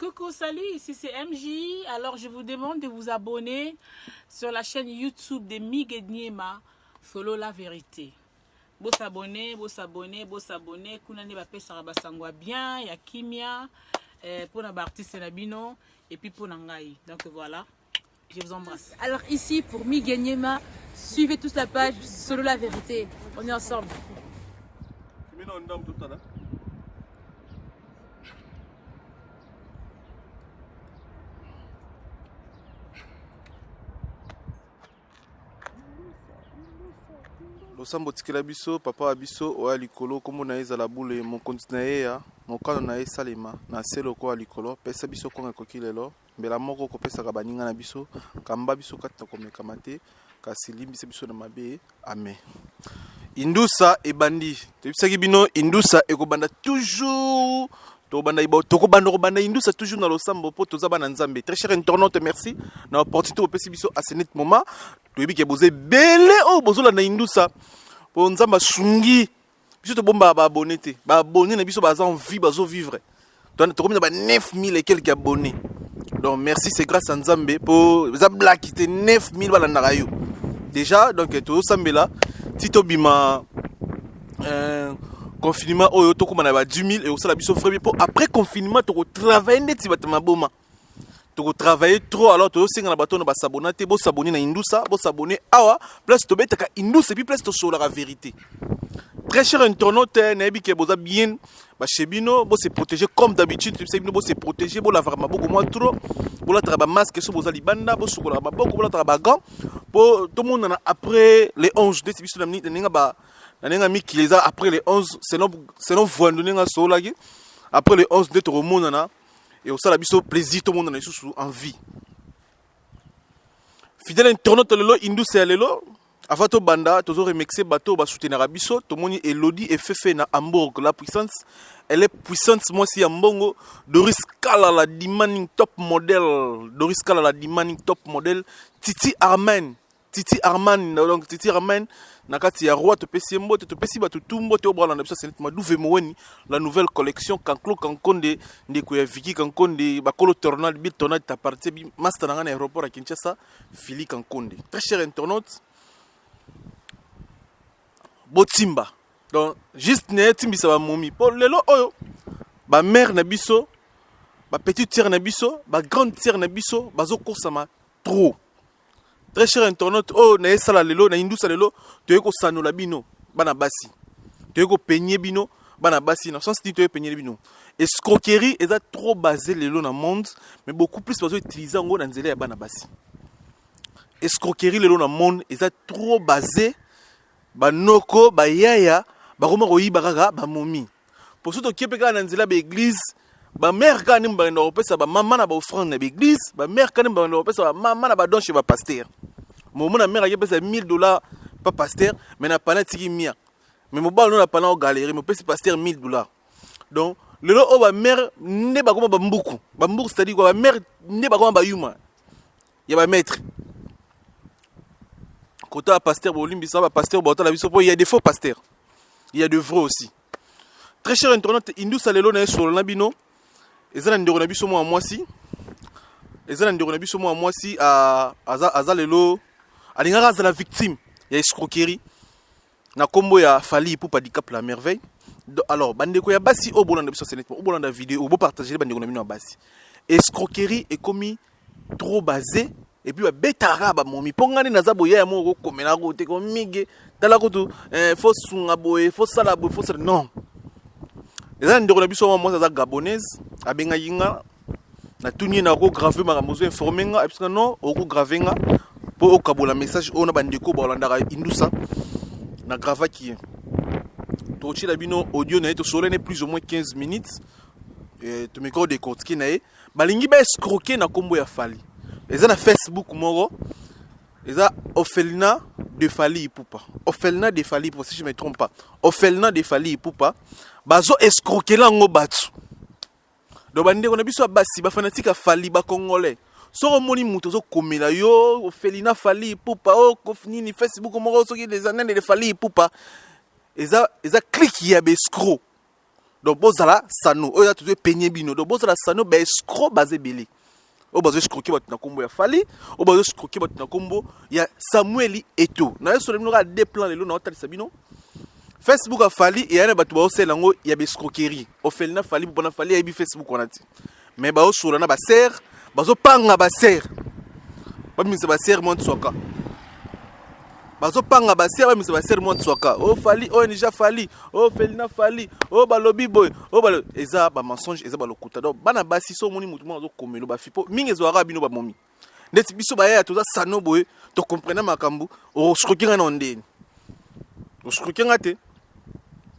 Coucou, salut, ici c'est MJ. Alors je vous demande de vous abonner sur la chaîne YouTube de Mig Niema, Solo la vérité. Beau s'abonner. Kunani bapé sarabasangwa bien, ya kimia, pour na artiste nabino et puis pour nangai. Donc voilà, je vous embrasse. Alors ici pour Mig Niema, suivez tous la page Solo la vérité. On est ensemble. Losambo tikela biso papa abiso oya likolo kombo na ezala bule mon continue ya mokano na esalema na selo ko likolo pesa biso ko ekoki lelo mbela moko ko pesa ka baninga na biso kamba biso kata ko mekamate kasi limbisa biso na mabe amen. Indusa ebandi tebisaki bino indusa ekobanda toujours to banda ibo to ko banda indusa toujours na losambo po toza bana nzambe. Très cher internaute, merci na opportunité ko pesa biso à ce net moment toyebi ke boze belé o bozola na indusa po nzamba sungi biso to bomba ba abonné te ba abonné na biso baza en vie bazo vivre donc to komina ba 9000 et quelques abonnés. Donc merci, c'est grâce à Nzambe pour za black te 9000 bala na rayo déjà. Donc to sambela tito bima confinement oyo to komana ba 10000 et osala biso frère pour après confinement to travailler ndeti batama boma to travailler trop. Alors to singa na bato na ba s'abonner te bo s'abonner na indusa bo s'abonner awa place to betaka indusa et puis place to sur la vérité. Très cher internaute, nabi ke boza bien ba chebino bo se protéger comme d'habitude, tu bino bo se protéger bo la vraiment beaucoup moins trop bo la traba masque so boza libanda bo sokola ba boko bo la traba gant po tout le monde après les 11 de biso na ninga ba na ninga mi kileza après les 11 selon voando ninga so lagi après les 11 de to remonana na et au sala biso plaisir tout le monde na sous en vie. Fidèle internaute lelo indus lelo avant to banda tozo remixer bateau ba soutenir biso to moni Elodie et Fefe na Hamburg. La puissance elle est puissante moi si Mbongo Doris Kala la demanding top model, Doris Kala la demanding top model, Titi Arman donc Titi Arman nakati ya roi to pesi mbote to pesi ba tout mbote obra na biso c'est ma douve moweni la nouvelle collection Kanklo Kankonde ndeko ya Viki Kankonde bakolo tornade bi tornade ta partie bi master na aéroport à Kinshasa Fili Kankonde. Très cher internaute Botimba. Donc juste ne timbisa ba momi pour lelo oyo ba mère na biso ba petite sœur na biso ba grande sœur na biso bazo kosama trop. Très cher internaute oh na esala lelo na indusa lelo toyeko sanola bino bana basi toyeko peigner bino bana basi na sens toyeko peigner bino. Escroquerie est trop basé lelo na monde mais beaucoup plus bazo utiliser ngo na nzela ya bana basi. Escroquerie lelo na monde est trop basé banoko bayaya bakoma koyiba kaka bamomi pour surtout kepeka na nzela ba église ba mère kana mba na opesa ba mama na ba offrande na église ba mère kana mba na opesa ba mama na ba don chez ba pasteur momo na mère akepesa $1000 pas pasteur mais na pana tiki mia mais mobalo na pana au galerie mo pesa pasteur $1000. Donc lelo o ba mère ne bakoma ba mbuku c'est-à-dire quoi ba mère ne bakoma ba yuma ya ba maître. Côté à pasteur Bolimbi, ça va pasteur Bota la viso. Il y a des faux pasteurs. Il y a de vrais aussi. Très cher internaute, Indus Salelo na sur l'ambino. Ezala ndeko na biso mo amwasi. Ezala ndeko na biso mo amwasi à azalelo. Alingara za la victime. Il y a escroquerie. Na kombo ya Fali pour pas handicap la merveille. Alors bandeko ya basi o bolanda biso senet. O bolanda vidéo, o bo partager bandeko na bino basi. Escroquerie est commis trop basé. Et puis betara ba momi pongani na zabo ya mo ko komela ko te ko mige tala ko tu faut sunga boye faut sala boye faut sala non eza ndeko na biso mo za gabonaise abenga yinga na tunye na ko graver ma mozo informer nga et puis non o ko graver nga po o kabola message ona bandeko ba olanda indusa na grava qui to chi la bino audio na to solene plus ou moins 15 minutes et to micro de côté na e balingi ba escroquer na kombo ya Fali. Ils ont Facebook moro. Ils ont Ophelina de Fali Ipupa. Ophelina de Fali Ipupa, si je ne me trompe pas. Ophelina de Fali Ipupa. Bazo escroquer la ngo batu. Donc bande on a biso basi ba fanatique Fali ba congolais. So moni muto zo komela yo Ophelina Fali Ipupa o kofini Facebook moro so ki des années de Fali Ipupa. Ils ont cliqué ya escroc. donc bozala sano oyo tu peigner bino donc bozala sano ba escroc basé belé o bazo escroquer bat na kombo ya Fally o bazo escroquer bat na kombo ya Samuel Eto'o na yeso le bino ka deux plans lelo na otalisa bino Facebook a Fally et yana batu ba osela ngo ya be escroquerie o felina Fally bona Fally ya bi Facebook on a dit mais ba osula na ba ser bazo panga ba ser ba mise ba ser monte soka bazo panga ba ser ba mise ba ser monte soka o Fally o déjà Fally o felina Fally o balobi boy o balo eza ba mensonge eza ba lokuta donc bana basi so moni mutu mo zo komelo ba fipo mingi zo arabino ba momi ndeti biso ba ya toza sano boy to comprendre makambu o escroquer na ndeni o escroquer te.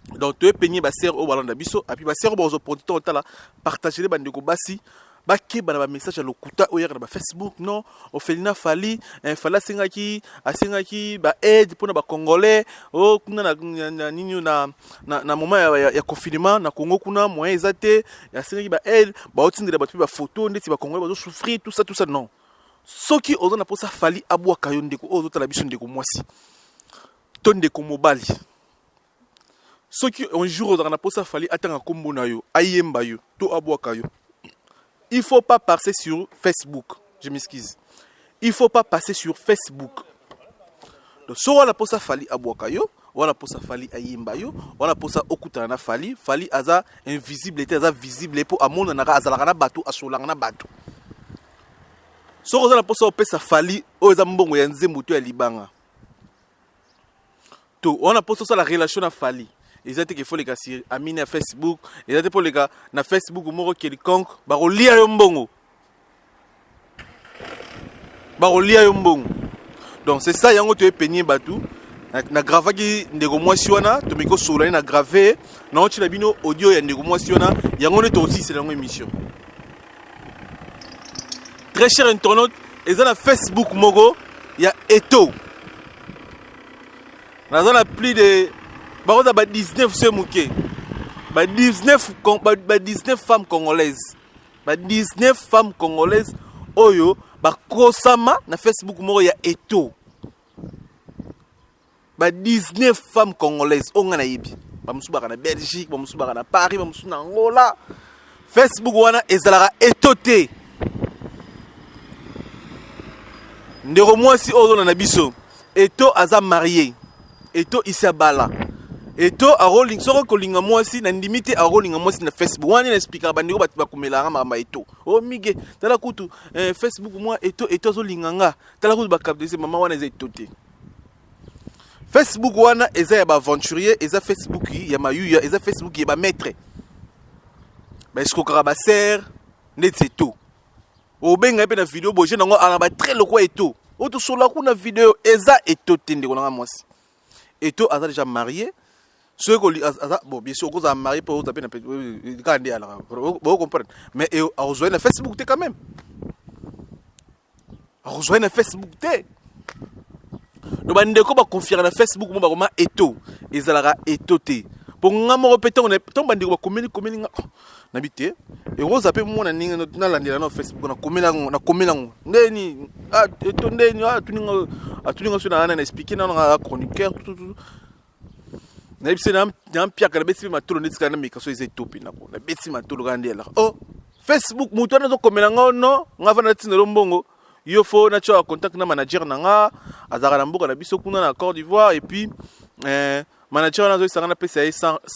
Donc tu es peigné ba ser au ballon d'abisso et puis ba ser au producteur otala partager les bandeko basi ba ke ba message à lokuta o yer na ba Facebook non o felina Fally fala singaki asingaki ba aide pour na ba congolais o kuna na nini na moment ya confinement na Congo kuna moyen ezate ya singaki ba aide ba otindela ba ba photo ndeti ba congolais ba souffrir tout ça non soki ozo na posa Fally abwa kayo ndeko ozo tala biso ndeko mwasi to ndeko mobali. Ceux qui un jour on a posé Fally attendre kombo na yo ayemba yo to abwaka yo. Il faut pas passer sur Facebook. Je m'excuse. Il faut pas passer sur Facebook. Donc so on a posé Fally abwaka yo, on a posé Fally ayemba yo, on a posé okuta na Fally aza invisible était aza visible pour amona na azala na bato asolanga na bato. So on a posé opesa Fally o eza mbongo ya nzembo to ya libanga. To on a posé la relation na Fally. Ils étaient qu'il faut les gars sur amine à Facebook, ils étaient pour les gars na Facebook ou moro quelconque, ba rolia yombongo. Ba rolia yombongo. Donc c'est ça yango tu es peigné batu. Na grava ki ndego mwasi wana, to miko solani na gravé, na oti na bino audio ya ndego mwasi wana, yango ne to aussi c'est lango émission. Très cher internaute, ils ont na Facebook moro, il y a Eto'o. Na zona plus de bah 19 ce mouké. Bah 19 femmes congolaises. Bah 19 femmes congolaises oyo bah kosama na Facebook moro ya Eto'o. Bah 19 femmes congolaises on na yebi. Ba musuba na Belgique, ba musuba na Paris, ba musuba na Angola. Facebook wana ezalaka Eto'o te. Ndero mwasi ozo na biso. Eto'o aza marié. Eto'o isabala. Eto'o a rolling soko kolinga mwasi na ndimite a rolling mwasi na Facebook. Wani na expliquer bandeko batu bakomela nga mama Eto'o. Oh mige, tala kutu Facebook moi Eto'o zo linganga. Tala kutu ba capter mama wana Eto'o te. Facebook wana eza ya ba aventurier, eza Facebook ya mayuya, eza Facebook ya ba maître. Ba escroquera ba ser, net Eto'o. O benga pe na vidéo boje nango ala ba très loko Eto'o. O to sola ku na vidéo eza Eto'o te ndeko nga mwasi. Eto'o a déjà marié. Ceux qui bon, bien sûr, ils ont marié pour vous appeler vous comprenez. Mais ils ont rejoint Facebook quand même. Ils ont rejoint Facebook. Donc, ils ont confié à Facebook comment Eto'o. Ils ont Eto'o. Pour nous répéter, on est tombé commune n'habité. Et vous appelez moi na Facebook na commune ndeni Eto'o ndeni tuninga sur na expliquer na chroniqueur tout. Na bisi na mpia kana bisi matolo nditsika na mikaso Eto'o pina ko na bisi matolo kandela oh Facebook mutu ana zo komela ngono ngava na tsinelo mbongo yo fo na cho contact na manager na nga azaka na mboka na biso kuna na Côte d'Ivoire et puis manager na zo isanga na pesa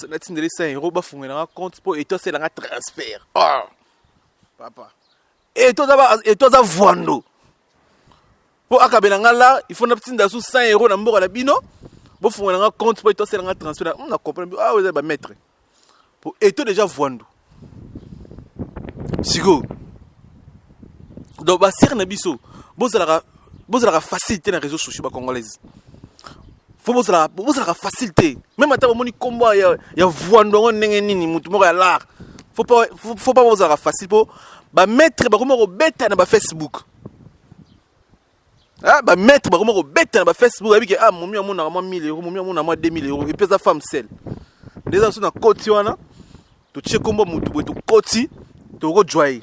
na tindele 100 € ba fungela nga compte pour Eto'o c'est la transfert oh papa Eto'o za voando po akabela ngala il faut na tinda sous 100 € na mboka na bino. Vous faites un compte pour Eto'o, c'est un transfert. On a compris. Ah, vous allez mettre. Pour Eto'o déjà voando. Sigo. Donc, bah, si on a biso, vous avez facilité dans les réseaux sociaux congolais. Vous avez facilité. Même à mon combat, il y a voando, on n'est ni moutoumor à l'art. Faut pas vous avoir facile pour mettre au bêta dans Facebook. Ah bah mettre bah comment bête na Facebook avec ah mon mieux mon na 1000 €, mon mieux mon na 2000 € et puis sa femme seule. Déjà sur na koti wana to check kombo mutu to koti to go joy.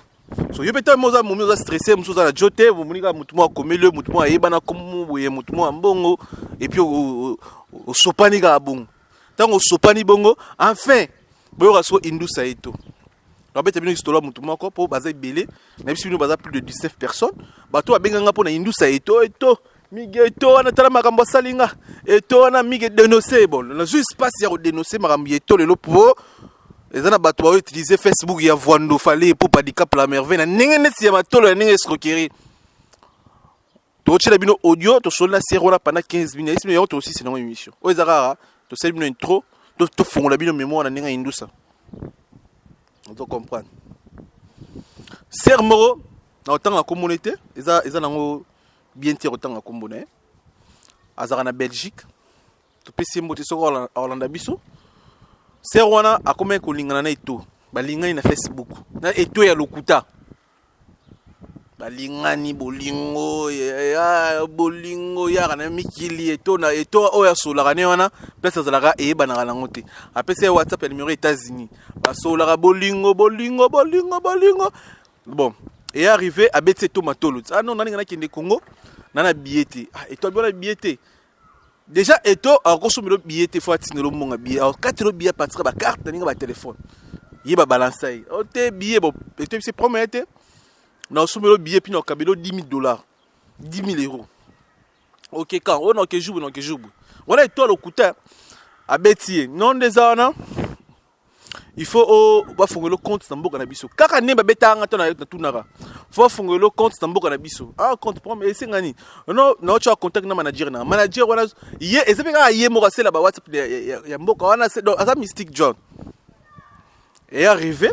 So yo beta moza mon mieux stressé muso za la jote vous monika mutu mo komele mutu mo ayeba na komo boye mutu mo mbongo et puis au sopani ga bongo. Tant au sopani bongo enfin boyoka so Indusa Eto babeta bino histoire mutu moko po baza belé na biso bino baza plus de 19 personnes bato abenganga po na Indusa Eto mige Eto wana tala makambo salinga Eto wana mige dénoncer bon na juste pas ya dénoncer makambo Eto lelo po ezana bato ba utiliser Facebook ya voando fallait pour handicap la merveille na ndenge neti ya matolo ya ndenge escroquerie to chela bino audio to solna serona pendant 15 minutes mais to aussi c'est une émission o ezara to sel bino intro to fongola bino mémoire na ndenge Indusa on doit comprendre sermoro na otanga communauté eza nango bien tir otanga kombona azara na Belgique to pesi mbote soko Hollande biso ser wana akoma kolingana na Eto balingani na Facebook na Eto ya lokuta balingani bolingo ya bolingo ya kana mikili Eto na Eto oya solaka ne wana place azalaka eyebana nango te apesa WhatsApp ya numéro États-Unis basolaka bolingo bon et arrivé à bete Eto matolo ah non nani ngana kende Congo nana biete Eto abona biete déjà Eto a consommer le billet faut atteindre le monga billet alors quand le billet partir ba carte ninga ba téléphone yeba balancer o te billet bon Eto c'est promettre na consommer le billet puis na kabelo $10,000 €10,000 OK quand on que jour on a Eto le kuta a betier non des ana il faut ba fongola compte na mboka na biso kaka ne ba betanga to na tunaka faut fongola compte na mboka na biso compte pour mais singani non tu as contact na manager wana ye ezepeka ye mo kasela ba WhatsApp ya mboka wana c'est asa Mystic John et arrivé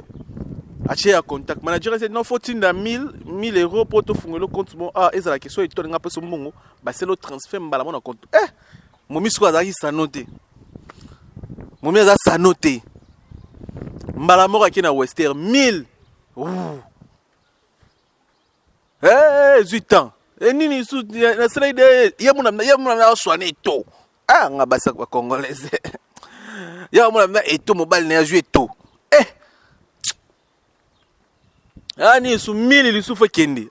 acheter un contact manager c'est non faut tinda 1000 € pour to fongola compte bon eza la question Eto nga peso mbongo ba c'est le transfert mbala mon compte momi siko azaki sanoté momi aza sanoté mbala moko akina Western 1000 8 ans et nini su na slide yamuna na soigner Eto nga basa kwa congolaise yamuna na Eto mobile na jouer Eto ni su 1000 li su faut kende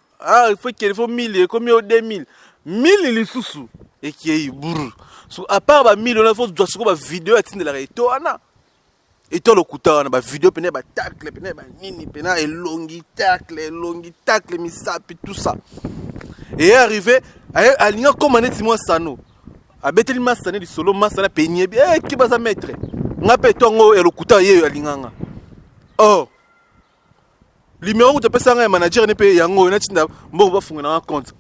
faut 1000 comme au 2000 1000 li susu et qui est bourr so à part ba 1000 on a faut doit ba vidéo atinde la Eto ana Eto lokuta wana ba vidéo pene ba tacle pene ba nini pena elongi tacle misapi tout ça et arrivé à linga comme anet moi sano a beteli masane di solo masana penye bi ki baza maître ngape tongo elokuta ye alinganga numéro de pesa nga manager ne pe yango na tinda mbo ba funga na compte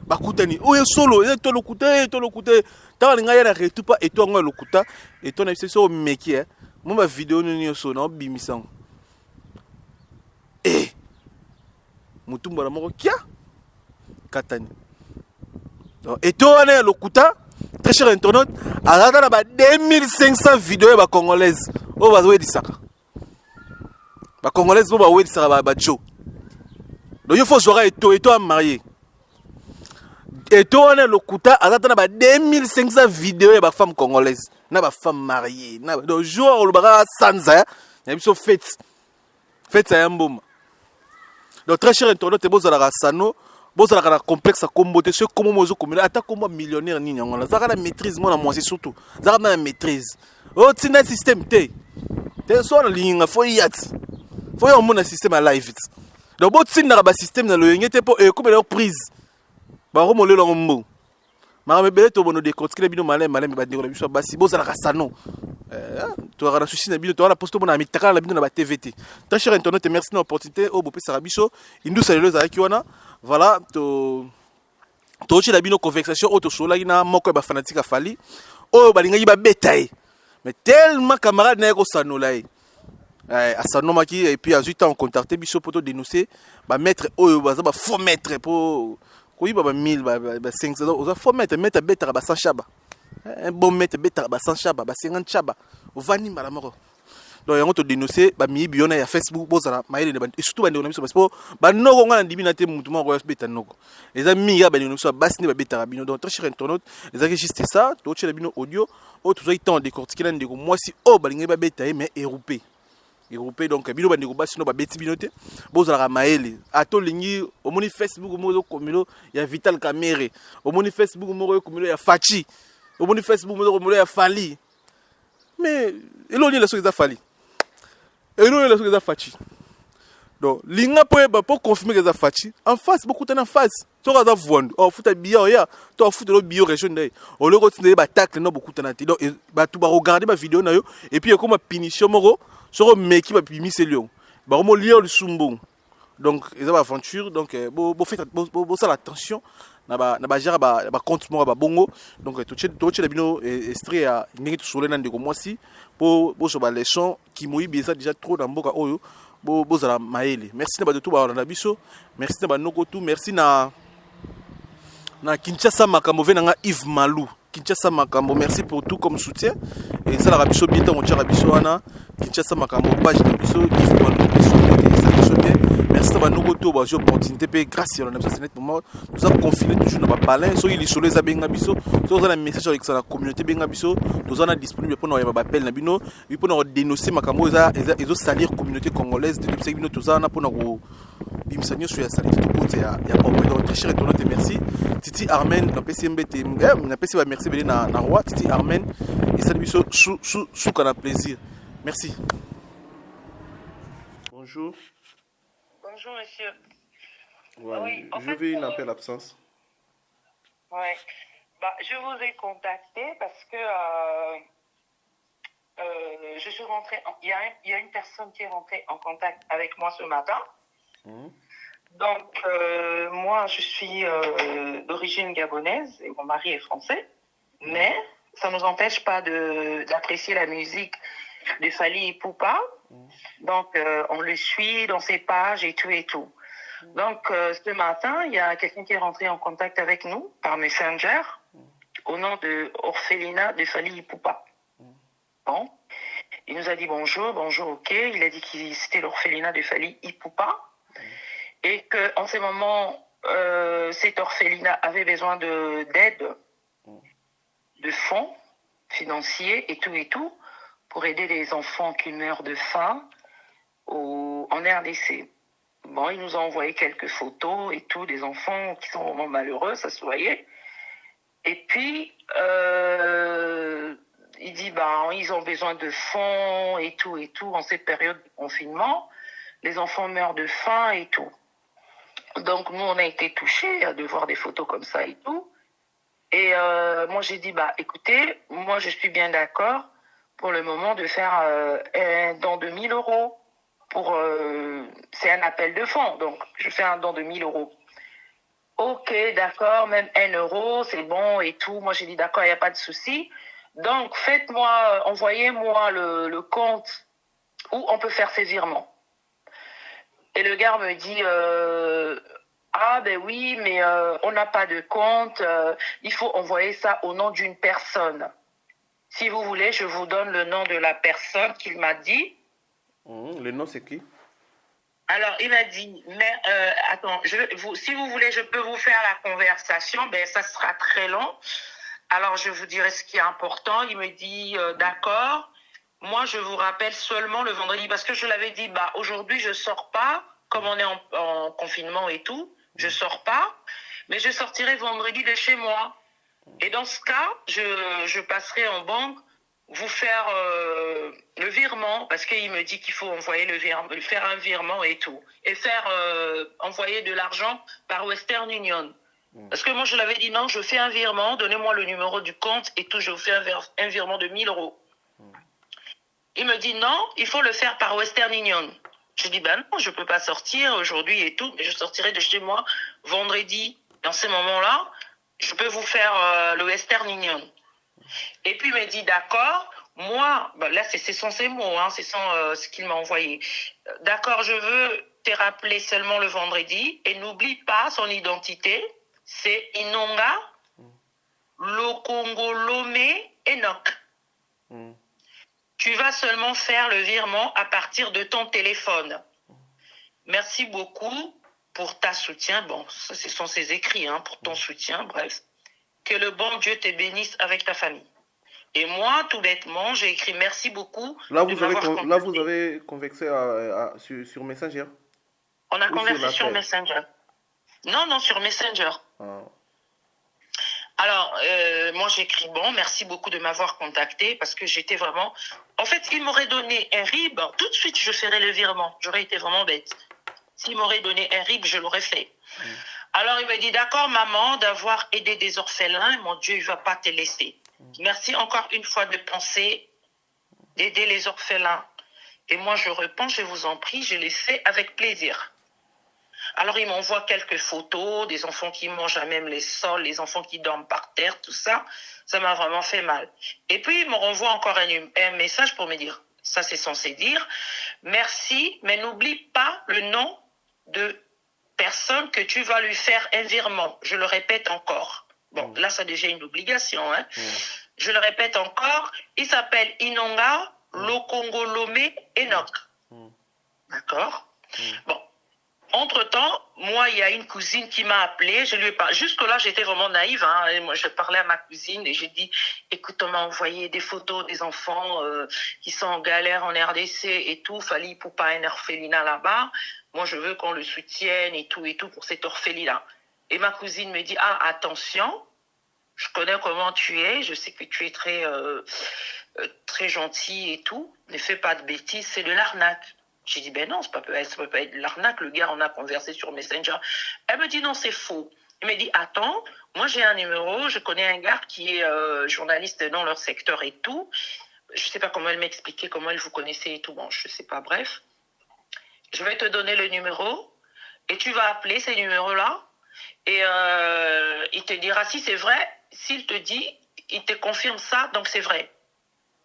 bakutani oyo solo Eto lokuta ta linga ya na retupa Eto ngo lokuta Eto na biso meki mon ma vidéo nous so na bimisango mutumba la moko kia katani Eto wana lokuta très cher internaute azata na ba 2500 vidéos ba congolaise ba zo edisaka ba congolaise ba zo edisaka ba jo donc il faut jouer Eto a marié Eto wana lokuta azata na ba 2500 vidéos ba femme congolaise na ba femme mariée na donc jour le bara sanza ya biso fête ya mboma donc très cher internaute bozala sano bozala ka complexe kombote ce comme mozo komela ata komba millionnaire nini ngona zaka na maîtrise mona moi c'est surtout zaka na maîtrise tina système te so na linga fo yat fo yo mona système à live donc botina ba système na lo yengete po comme leur prise ba romolelo ngombo mara bele to bono de kotkile bino malem ba ndeko biso basi bozala ka sano to ara souci na bino to ara posto bona mitaka la bino na ba TVT très cher internaute merci de l'opportunité au bope sarabiso Indusa lelo za kiwana voilà to chi la bino conversation auto sola ina moko ba fanatique fali balinga ba betaye mais tellement camarade na ko sano là asano maki et puis ensuite on contacté biso poto dénoncer ba maître baza ba faux maître pour oui, 1000, 500, il faut mettre bête à 100 chaba. Un bon mettre bête à 100 chaba, 50 chaba. Au vani malamoro. Donc, il y a un dénoncé, il y a Facebook, et surtout, il y a un parce que no on a diminué mouvement royal bête nogo. Les amis, il y a un dénoncé, basni bête à bino. Donc, très cher internaute, les amis, juste ça, tu as bino audio, tout ça, temps décortiquer l'un de moi si, balingue bête mais européen. Européen donc bino bandeko basi no ba beti binote bozala maele ato lingi omoni Facebook mo komilo ya Vital Kamerhe omoni Facebook mo komilo ya Fachi omoni Facebook mo komilo ya Fali mais eloni la so za Fali Et nous, il y a Fachi. Donc, l'inga pour confirmer que ça Fachi. En face, beaucoup de en face. Tu as vu, oh, foot à bio, ya. Tu as foot le bio région d'ailleurs. On le retient des tacle, non, beaucoup de nanti. Donc, bah, tu vas regarder ma vidéo, na yo. Et puis, comme ma punition, moro, sur un mec qui m'a mis ses lions. Bah, on m'a lié le sumbon. Donc, ils ont aventure. Donc, ça l'attention. Na gère compte moi bongo. Donc, tout le bino extrait à n'importe sur les nandes comme moi si pour sur les leçons qui m'ont bien ça déjà trop dans boka oyo. Bozala maele. Merci na tout na biso. Merci na noko tout. Merci na Kinshasa Makambo venanga Yves Malou. Kinshasa Makambo, merci pour tout comme soutien. Et ça la biso bientôt on tira biso ana Kinshasa Makambo page de biso Yves Malou biso bien. Merci na noko tout ba opportunité pe grâce à ça c'est net moment. Nous avons confiné toujours na palin so il isolé za benga biso. So za na message avec la communauté benga biso. Nous en a disponible pour nous ba appel na bino. Et pour nous dénoncer Makambo ils salir communauté congolaise de depuis bino tout ça na pour nous bimsanyo sur ya salir tout côté ya donc très cher et merci. Titi Armen na PCMB na PCMB merci belé na roi Titi Armen et salut biso sous kana plaisir. Merci. Bonjour. Bonjour monsieur. Ouais, oui, je vais une appel absence. Ouais. Bah, je vous ai contacté parce que je suis rentrée. Il y a une personne qui est rentrée en contact avec moi ce matin. Donc, moi, je suis d'origine gabonaise et mon mari est français. Mais ça ne nous empêche pas d'apprécier la musique de Fally Ipupa. Donc, on le suit dans ses pages et tout et tout. Donc, ce matin, il y a quelqu'un qui est rentré en contact avec nous par Messenger au nom de Orphelina de Fally Ipupa. Bon. Il nous a dit bonjour, ok. Il a dit que c'était l'orphelinat de Fally Ipupa. Et qu'en ce moment, cet orphelinat avait besoin d'aide, de fonds financiers et tout, pour aider les enfants qui meurent de faim en RDC. Bon, il nous a envoyé quelques photos et tout, des enfants qui sont vraiment malheureux, ça se voyait. Et puis, il dit, ils ont besoin de fonds et tout, en cette période de confinement. Les enfants meurent de faim et tout. Donc, nous, on a été touchés de voir des photos comme ça et tout. Et moi, j'ai dit, écoutez, moi, je suis bien d'accord pour le moment de faire un don de 1 000 euros. C'est un appel de fonds, donc je fais un don de 1 000 euros. Ok, d'accord, même 1 euro, c'est bon et tout. Moi, j'ai dit, d'accord, il n'y a pas de souci. Donc, envoyez-moi le compte où on peut faire ces virements. Et le gars me dit, oui, mais on n'a pas de compte, il faut envoyer ça au nom d'une personne. Si vous voulez, je vous donne le nom de la personne qu'il m'a dit. Le nom, c'est qui? Alors, il m'a dit, mais si vous voulez, je peux vous faire la conversation, ça sera très long. Alors, je vous dirai ce qui est important. Il me dit, d'accord, moi, je vous rappelle seulement le vendredi, parce que je l'avais dit, aujourd'hui, je sors pas, comme on est en confinement et tout, je sors pas, mais je sortirai vendredi de chez moi. Et dans ce cas, je passerai en banque vous faire le virement, parce qu'il me dit qu'il faut envoyer faire un virement et tout, et faire envoyer de l'argent par Western Union. Parce que moi, je l'avais dit, non, je fais un virement, donnez-moi le numéro du compte et tout, je vous fais un virement de 1 000 euros. Il me dit, non, il faut le faire par Western Union. Je dis, non, je peux pas sortir aujourd'hui et tout, mais je sortirai de chez moi vendredi. Dans ces moments-là, je peux vous faire le Western Union. Et puis il me dit, d'accord, moi, là c'est sans ces mots, c'est sans ce qu'il m'a envoyé. D'accord, je veux te rappeler seulement le vendredi et n'oublie pas son identité, c'est Inonga Lokongolome Enoch. Tu vas seulement faire le virement à partir de ton téléphone. Merci beaucoup pour ta soutien. Bon, ça, ce sont ses écrits, pour ton soutien, bref. Que le bon Dieu te bénisse avec ta famille. Et moi, tout bêtement, j'ai écrit merci beaucoup. Là, vous avez conversé sur Messenger. On a conversé sur Messenger. Non, sur Messenger. Alors, moi, j'écris bon, merci beaucoup de m'avoir contacté parce que j'étais vraiment... En fait, s'il m'aurait donné un RIB, tout de suite, je ferais le virement. J'aurais été vraiment bête. S'il m'aurait donné un RIB, je l'aurais fait. Alors, il me dit, d'accord, maman, d'avoir aidé des orphelins. Mon Dieu, il ne va pas te laisser. Merci encore une fois de penser, d'aider les orphelins. Et moi, je réponds, je vous en prie, je les fais avec plaisir. Alors, il m'envoie quelques photos, des enfants qui mangent à même les sols, les enfants qui dorment par terre, tout ça. Ça m'a vraiment fait mal. Et puis, il me renvoie encore un message pour me dire, ça c'est censé dire, merci, mais n'oublie pas le nom de personne que tu vas lui faire un virement. Je le répète encore. Bon, là, ça devient une obligation. Hein. Je le répète encore, il s'appelle Inonga Lokongolome Enoch. D'accord? Bon. Entre-temps, moi, il y a une cousine qui m'a appelée. Je lui ai parlé. Jusque-là, j'étais vraiment naïve. Hein. Et moi, je parlais à ma cousine et j'ai dit, écoute, on m'a envoyé des photos des enfants qui sont en galère en RDC et tout. Fali pour pas un orphelinat là-bas. Moi, je veux qu'on le soutienne et tout pour cet orphelinat. Et ma cousine me dit, ah, attention, je connais comment tu es. Je sais que tu es très gentil et tout. Ne fais pas de bêtises, c'est de l'arnaque. J'ai dit, ben non, ça peut pas être de l'arnaque. Le gars, on a conversé sur Messenger. Elle me dit, non, c'est faux. Elle me dit, attends, moi j'ai un numéro, je connais un gars qui est journaliste dans leur secteur et tout. Je ne sais pas comment elle m'expliquait, comment elle vous connaissait et tout. Bon, je ne sais pas, bref. Je vais te donner le numéro et tu vas appeler ces numéros-là et il te dira si c'est vrai. S'il te dit, il te confirme ça, donc c'est vrai.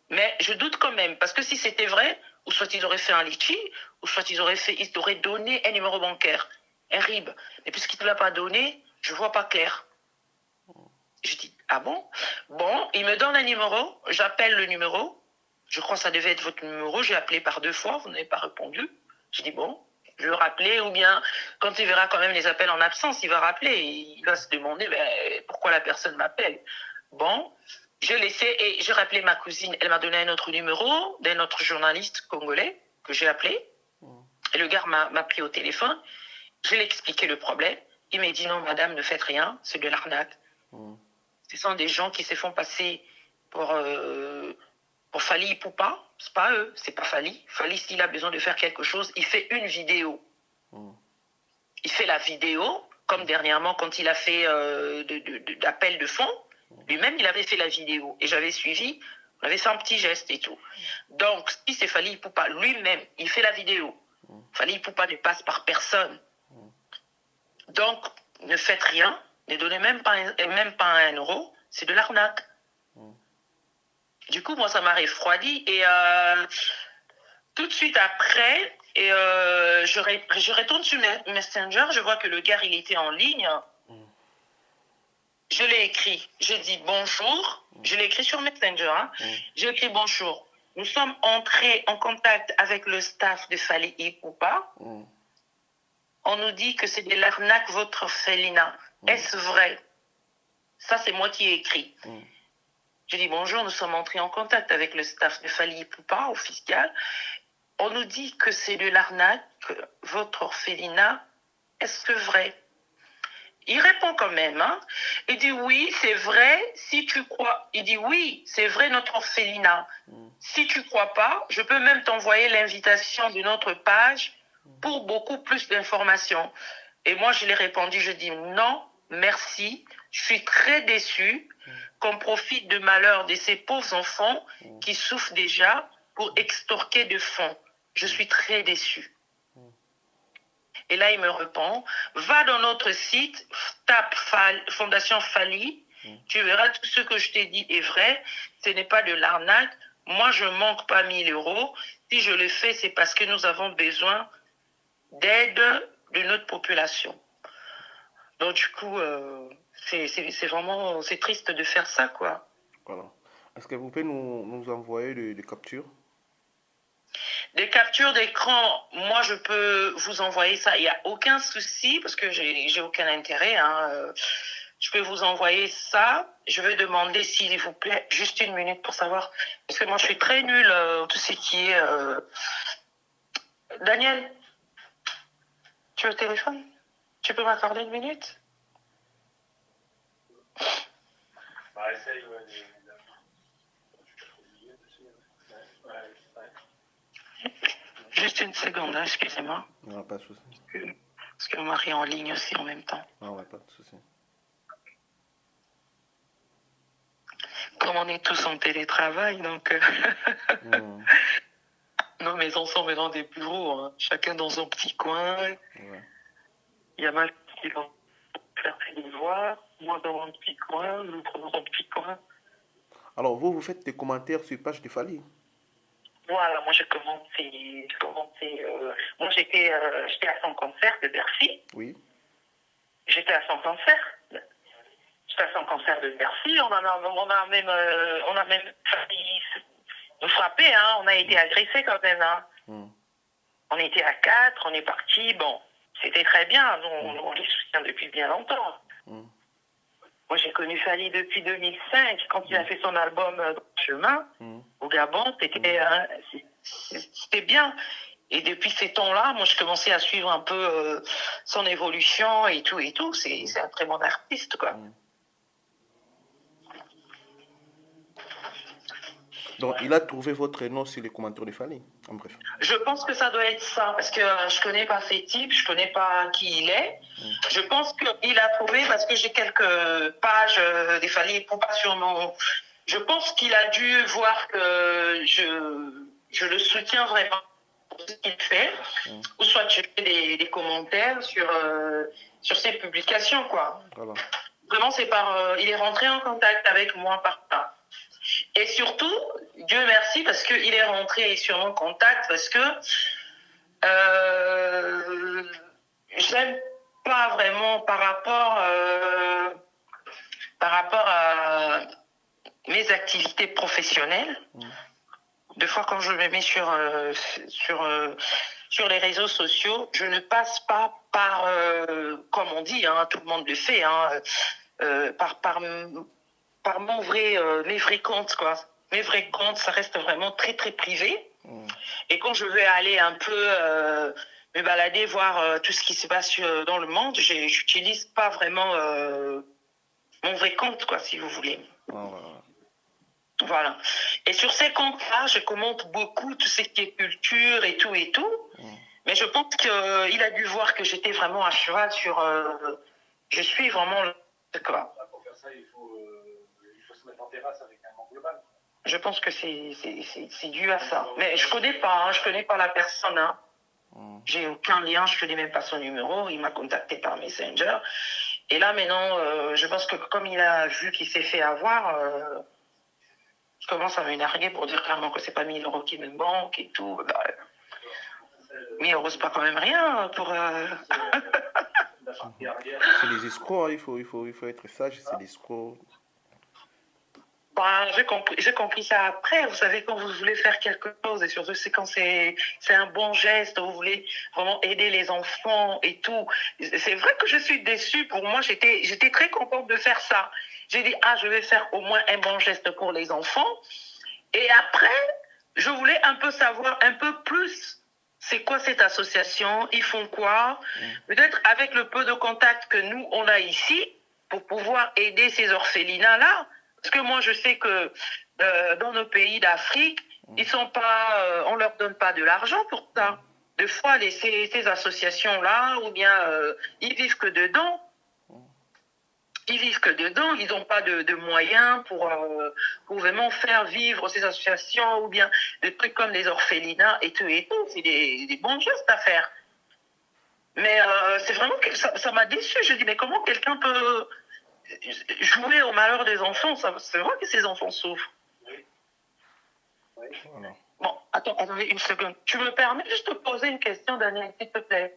Mais je doute quand même, parce que si c'était vrai, ou soit ils auraient fait un litchi, ou soit ils auraient donné un numéro bancaire, un RIB. Mais puisqu'ils ne te l'ont pas donné, je ne vois pas clair. Je dis, ah bon? Bon, il me donne un numéro, j'appelle le numéro, je crois que ça devait être votre numéro, j'ai appelé par 2 fois, vous n'avez pas répondu. Je dis, bon, je vais le rappeler, ou bien, quand il verra quand même les appels en absence, il va rappeler, il va se demander pourquoi la personne m'appelle. Bon, je laissais et je rappelais ma cousine. Elle m'a donné un autre numéro d'un autre journaliste congolais que j'ai appelé. Et le gars m'a pris au téléphone. Je lui ai expliqué le problème. Il m'a dit non, madame, ne faites rien, c'est de l'arnaque. Ce sont des gens qui se font passer pour Fali Poupa. C'est pas eux, c'est pas Fali. Fali, s'il a besoin de faire quelque chose, il fait une vidéo. Il fait la vidéo, comme dernièrement quand il a fait d'appel de fonds. Lui-même, il avait fait la vidéo et j'avais suivi, on avait fait un petit geste et tout. Donc, si c'est Fali Poupa, lui-même, il fait la vidéo. Fali Poupa ne passe par personne. Donc, ne faites rien, ne donnez même pas un euro, c'est de l'arnaque. Du coup, moi, ça m'a refroidi et tout de suite après, je retourne sur Messenger, je vois que le gars, il était en ligne. Je l'ai écrit, j'ai dit bonjour, je l'ai écrit sur Messenger, hein. J'ai écrit bonjour. Nous sommes entrés en contact avec le staff de Fali Poupa. On nous dit que c'est de l'arnaque votre orphelinat. Est-ce vrai? Ça, c'est moi qui ai écrit. J'ai dit bonjour, nous sommes entrés en contact avec le staff de Fali Poupa au fiscal. On nous dit que c'est de l'arnaque votre orphelinat. Est-ce que vrai? Il répond quand même, hein. Il dit oui, c'est vrai, si tu crois. Il dit oui, c'est vrai notre orphelinat. Si tu crois pas, je peux même t'envoyer l'invitation de notre page pour beaucoup plus d'informations. Et moi, je l'ai répondu, je dis non, merci. Je suis très déçue qu'on profite de malheur de ces pauvres enfants qui souffrent déjà pour extorquer de fonds. Je suis très déçue. Et là, il me répond, va dans notre site, tape Fondation Fali, tu verras tout ce que je t'ai dit est vrai, ce n'est pas de l'arnaque. Moi, je ne manque pas 1 000 euros. Si je le fais, c'est parce que nous avons besoin d'aide de notre population. Donc, du coup, c'est vraiment, c'est triste de faire ça, quoi. Voilà. Est-ce que vous pouvez nous envoyer des captures? Des captures d'écran, moi je peux vous envoyer ça, il n'y a aucun souci parce que j'ai aucun intérêt. Hein. Je peux vous envoyer ça. Je vais demander s'il vous plaît juste 1 minute pour savoir, parce que moi je suis très nulle tout ce qui est... Daniel, tu es au téléphone? Tu peux m'accorder 1 minute? Bah, essaye, ouais. Juste une seconde, hein, excusez-moi. Non, pas de souci. Parce que mon mari est en ligne aussi en même temps. Non, ouais, pas de souci. Comme on est tous en télétravail, donc Mmh. nos maisons sont maintenant des bureaux, hein, chacun dans son petit coin. Ouais. Il y a mal qui va faire ses devoirs, moi dans mon petit coin, l'autre dans son petit coin. Alors, vous faites des commentaires sur page de Fally. Voilà, moi j'ai commencé, moi j'étais à son concert de Bercy. Oui. J'étais à son concert. J'étais à son concert de Bercy. On a même failli nous frapper, hein. On a été agressés quand même, hein. Mmh. On était à 4, on est parti. Bon, c'était très bien. Nous, on les soutient depuis bien longtemps. Mmh. Moi, j'ai connu Fally depuis 2005, quand il a fait son album Chemin, au Gabon. C'était bien. Et depuis ces temps-là, moi, je commençais à suivre un peu son évolution et tout, et tout. C'est un très bon artiste, quoi. Donc, il a trouvé votre nom sur les commentaires de Fally, en bref. Je pense que ça doit être ça, parce que je connais pas ces types, je connais pas qui il est. Je pense qu'il a trouvé, parce que j'ai quelques pages des Fally, pas sur mon... Je pense qu'il a dû voir que je le soutiens vraiment pour ce qu'il fait, ou soit je fais des commentaires sur ses publications, quoi. Voilà. Vraiment, c'est il est rentré en contact avec moi par ça. Et surtout, Dieu merci, parce qu'il est rentré sur mon contact, parce que j'aime pas vraiment par rapport à mes activités professionnelles. Des fois, quand je me mets sur les réseaux sociaux, je ne passe pas par, comme on dit, hein, tout le monde le fait, hein, par mes vrais comptes, quoi. Mes vrais comptes, ça reste vraiment très, très privé. Et quand je veux aller un peu me balader, voir tout ce qui se passe dans le monde, j'utilise pas vraiment mon vrai compte, quoi, si vous voulez. Voilà. Et sur ces comptes-là, je commente beaucoup tout ce qui est culture et tout et tout. Mais je pense qu'il a dû voir que j'étais vraiment à cheval sur... je suis vraiment... quoi. Pour faire ça, il faut se mettre en terrasse avec un angle global. Je pense que c'est dû à ça. Mais je connais pas la personne. Hein. J'ai aucun lien, je connais même pas son numéro. Il m'a contacté par Messenger. Et là, maintenant, je pense que comme il a vu qu'il s'est fait avoir, je commence à m'énerver pour dire clairement que c'est pas 1000 € qui me manquent et tout. Bah, 1000 €, c'est pas quand même rien pour... C'est des escrocs, hein. Il faut être sage, c'est des escrocs. Bah, j'ai compris ça après. Vous savez, quand vous voulez faire quelque chose, et surtout c'est quand c'est un bon geste, vous voulez vraiment aider les enfants et tout. C'est vrai que je suis déçue. Pour moi, j'étais très contente de faire ça. J'ai dit, je vais faire au moins un bon geste pour les enfants. Et après, je voulais un peu savoir un peu plus. C'est quoi cette association? Ils font quoi? Peut-être avec le peu de contacts que nous, on a ici, pour pouvoir aider ces orphelinats-là. Parce que moi, je sais que dans nos pays d'Afrique, ils sont pas, on leur donne pas de l'argent pour ça. Des fois, ces associations-là, ou bien ils vivent que dedans. Ils n'ont pas de moyens pour vraiment faire vivre ces associations, ou bien des trucs comme les orphelinats et tout et tout. C'est des bons gestes à faire. Mais c'est vraiment que ça m'a déçu. Je dis, mais comment quelqu'un peut jouer au malheur des enfants? C'est vrai que ces enfants souffrent. Voilà. Bon, attendez une seconde. Tu me permets juste de poser une question, Daniel, s'il te plaît?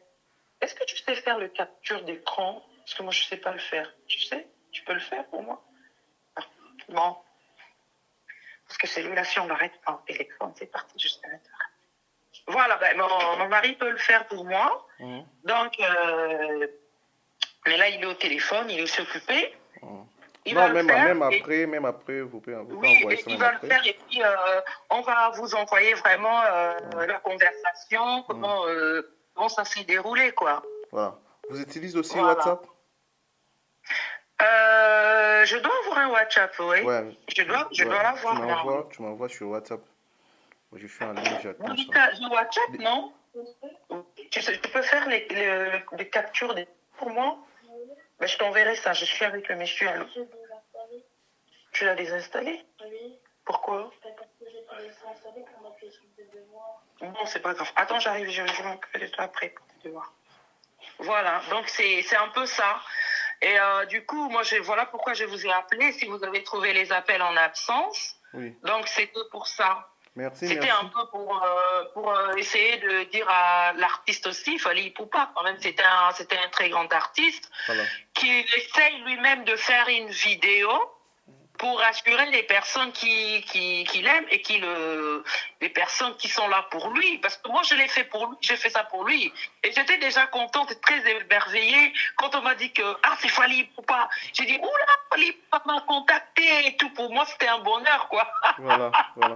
Est-ce que tu sais faire le capture d'écran? Parce que moi, je ne sais pas le faire. Tu sais? Tu peux le faire pour moi? Bon. Parce que celui-là, si on l'arrête pas en téléphone, c'est parti jusqu'à l'intérieur. Voilà, mon mari peut le faire pour moi. Donc, mais là, il est au téléphone, il est aussi occupé. Même après, vous pouvez envoyer ça. Il va le faire et puis on va vous envoyer vraiment la conversation, comment ça s'est déroulé, quoi. Voilà. Vous utilisez aussi WhatsApp? je dois avoir un WhatsApp, oui. Ouais. Je dois l'avoir là. Tu m'envoies sur WhatsApp. Moi, je suis en ligne, j'attends Oui, ça. j'ai WhatsApp, non? Tu peux faire les captures pour moi? Ben, je t'enverrai ça. Je suis avec le monsieur. Alors. Tu l'as désinstallé? Oui. Pourquoi? Parce que j'ai pas laissé installer pour mettre les trucs de devoir. Bon, c'est pas grave. Attends, j'arrive, je vais m'occuper de toi après pour tes devoirs. Voilà, donc c'est un peu ça. Et du coup, moi, voilà pourquoi je vous ai appelé. Si vous avez trouvé les appels en absence, Oui. donc c'était pour ça. Merci, C'était merci. un peu pour essayer de dire à l'artiste aussi, Fally Ipupa, quand même, c'était un très grand artiste, Voilà. qui essaye lui-même de faire une vidéo pour rassurer les personnes qui l'aiment et les personnes qui sont là pour lui. Parce que moi, j'ai fait ça pour lui. Et j'étais déjà contente et très émerveillée quand on m'a dit que, c'est Fally Ipupa. J'ai dit, oula, Fally Ipupa m'a contacté et tout. Pour moi, c'était un bonheur, quoi. Voilà, voilà.